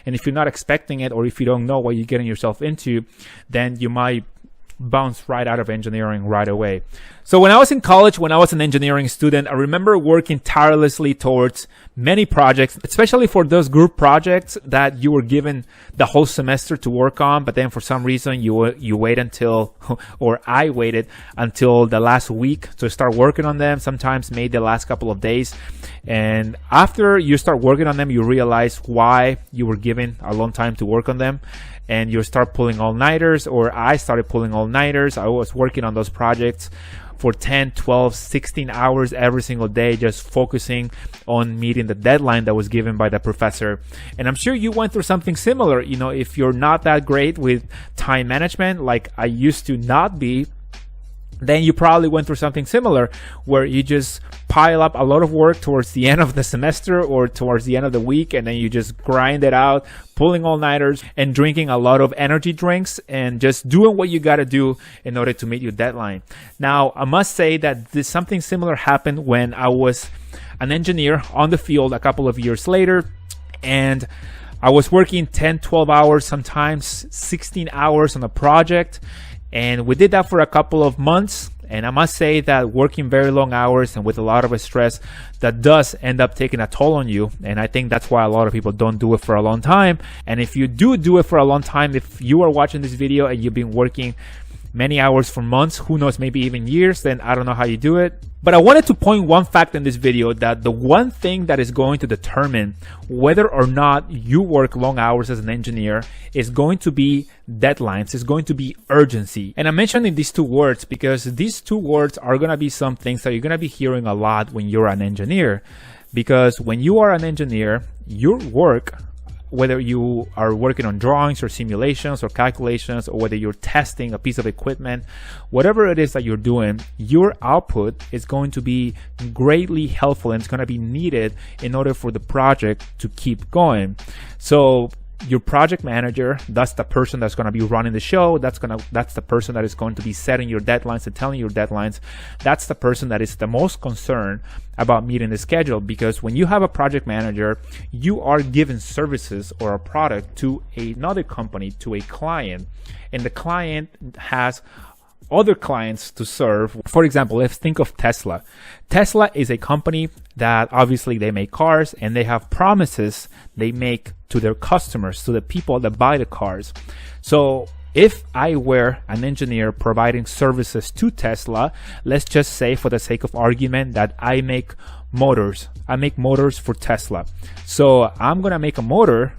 And if you're not expecting it, or if you don't know what you're getting yourself into, then you might bounce right out of engineering right away. So when I was in college, when I was an engineering student, I remember working tirelessly towards many projects, especially for those group projects that you were given the whole semester to work on, but then for some reason you wait until, or I waited until the last week to start working on them, sometimes maybe the last couple of days. And after you start working on them, you realize why you were given a long time to work on them. And you start pulling all-nighters, or I started pulling all-nighters. I was working on those projects for 10, 12, 16 hours every single day, just focusing on meeting the deadline that was given by the professor. And I'm sure you went through something similar. You know, if you're not that great with time management, like I used to not be, then you probably went through something similar where you just pile up a lot of work towards the end of the semester or towards the end of the week, and then you just grind it out, pulling all-nighters and drinking a lot of energy drinks and just doing what you got to do in order to meet your deadline. Now, I must say that something similar happened when I was an engineer on the field a couple of years later, and I was working 10, 12 hours, sometimes 16 hours on a project. And we did that for a couple of months. And I must say that working very long hours and with a lot of stress, that does end up taking a toll on you. And I think that's why a lot of people don't do it for a long time. And if you do it for a long time, if you are watching this video and you've been working many hours for months, who knows, maybe even years, then I don't know how you do it. But I wanted to point one fact in this video, that the one thing that is going to determine whether or not you work long hours as an engineer is going to be deadlines, is going to be urgency. And I'm mentioning these two words because these two words are going to be some things that you're going to be hearing a lot when you're an engineer. Because when you are an engineer, your work, whether you are working on drawings or simulations or calculations, or whether you're testing a piece of equipment, whatever it is that you're doing, your output is going to be greatly helpful and it's going to be needed in order for the project to keep going. So your project manager, that's the person that's going to be running the show. That's the person that is going to be setting your deadlines and telling your deadlines. That's the person that is the most concerned about meeting the schedule, because when you have a project manager, you are giving services or a product to another company, to a client, and the client has other clients to serve. For example, let's think of Tesla. Tesla is a company that obviously they make cars, and they have promises they make to their customers, to the people that buy the cars. So if I were an engineer providing services to Tesla, let's just say for the sake of argument that I make motors. I make motors for Tesla. So I'm going to make a motor.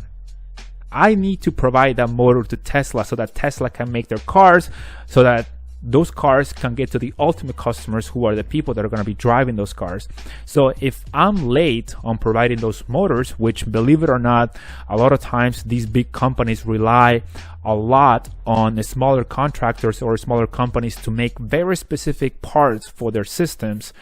I need to provide that motor to Tesla so that Tesla can make their cars, so that those cars can get to the ultimate customers, who are the people that are going to be driving those cars. So if I'm late on providing those motors, which, believe it or not, a lot of times these big companies rely a lot on the smaller contractors or smaller companies to make very specific parts for their systems.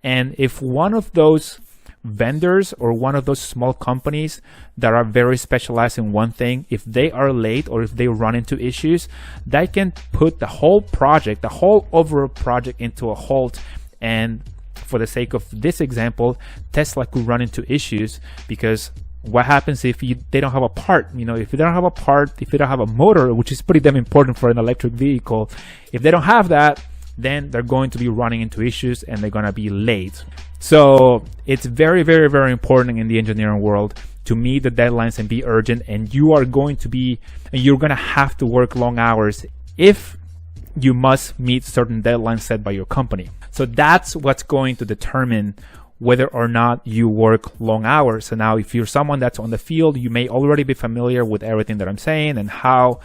And if one of those vendors or one of those small companies that are very specialized in one thing, if they are late or if they run into issues, that can put the whole project, the whole overall project, into a halt. And for the sake of this example, Tesla could run into issues, because what happens if they don't have a part? You know, if they don't have a part, if they don't have a motor, which is pretty damn important for an electric vehicle, if they don't have that, then they're going to be running into issues and they're going to be late. So it's very, very, very important in the engineering world to meet the deadlines and be urgent. And you're going to have to work long hours if you must meet certain deadlines set by your company. So that's what's going to determine whether or not you work long hours. So now, if you're someone that's on the field, you may already be familiar with everything that I'm saying and how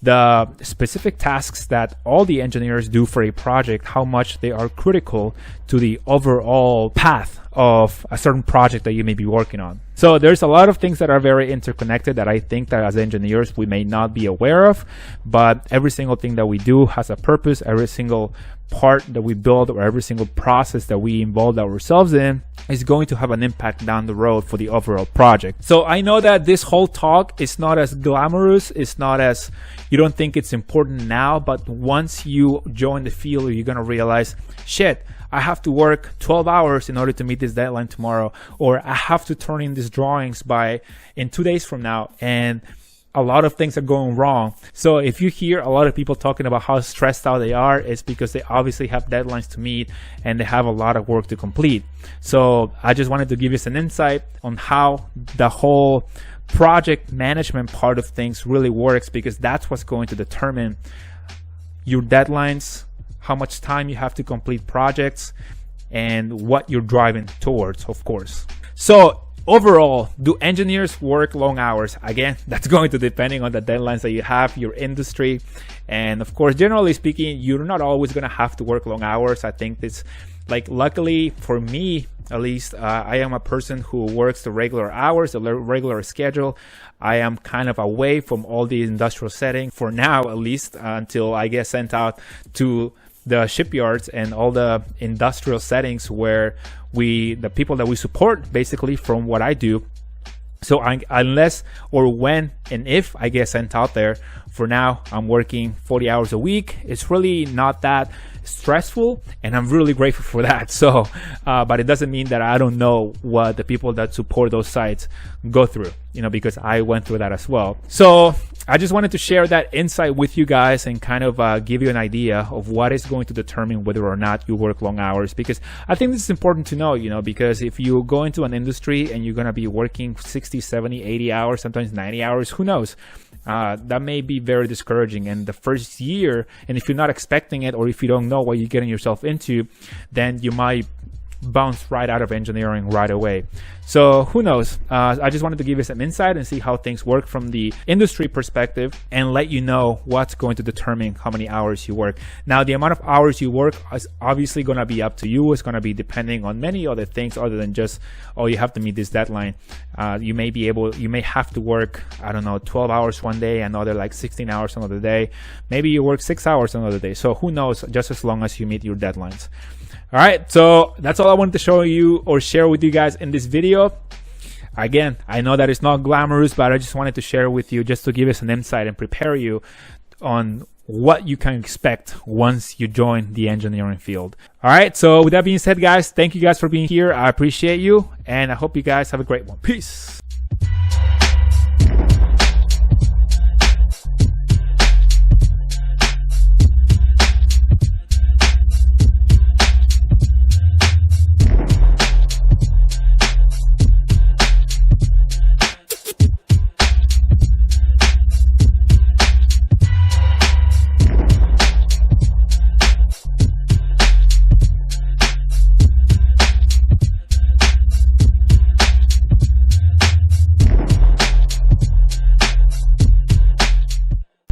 the specific tasks that all the engineers do for a project, how much they are critical to the overall path of a certain project that you may be working on. So there's a lot of things that are very interconnected that I think that as engineers we may not be aware of, but every single thing that we do has a purpose. Every single part that we build or every single process that we involve ourselves in is going to have an impact down the road for the overall project. So I know that this whole talk is not as glamorous, it's not as, you don't think it's important now, but once you join the field, you're going to realize, shit, I have to work 12 hours in order to meet this deadline tomorrow, or I have to turn in these drawings in 2 days from now, and a lot of things are going wrong. So if you hear a lot of people talking about how stressed out they are, it's because they obviously have deadlines to meet and they have a lot of work to complete. So I just wanted to give you some insight on how the whole project management part of things really works, because that's what's going to determine your deadlines, how much time you have to complete projects, and what you're driving towards, of course. So overall, do engineers work long hours? Again, that's going to depending on the deadlines that you have, your industry, and of course, generally speaking, you're not always going to have to work long hours. I think it's like, luckily for me at least, I am a person who works the regular hours, the regular schedule. I am kind of away from all the industrial setting for now, at least, until I get sent out to the shipyards and all the industrial settings where the people that we support, basically, from what I do. So unless or when and if I get sent out there, for now I'm working 40 hours a week. It's really not that stressful, and I'm really grateful for that. So but it doesn't mean that I don't know what the people that support those sites go through, because I went through that as well. So I just wanted to share that insight with you guys and kind of give you an idea of what is going to determine whether or not you work long hours, because I think this is important to know, because if you go into an industry and you're going to be working 60, 70, 80 hours, sometimes 90 hours, who knows? That may be very discouraging. And the first year, and if you're not expecting it, or if you don't know what you're getting yourself into, then you might bounce right out of engineering right away. So who knows? I just wanted to give you some insight and see how things work from the industry perspective, and let you know what's going to determine how many hours you work. Now, the amount of hours you work is obviously going to be up to you. It's going to be depending on many other things other than just, oh, you have to meet this deadline. You may have to work, I don't know, 12 hours one day, another like 16 hours another day. Maybe you work 6 hours another day. So who knows, just as long as you meet your deadlines. All right, so that's all I wanted to show you or share with you guys in this video. Again, I know that it's not glamorous, but I just wanted to share with you just to give us an insight and prepare you on what you can expect once you join the engineering field. All right, so with that being said, guys, thank you guys for being here. I appreciate you, and I hope you guys have a great one. Peace.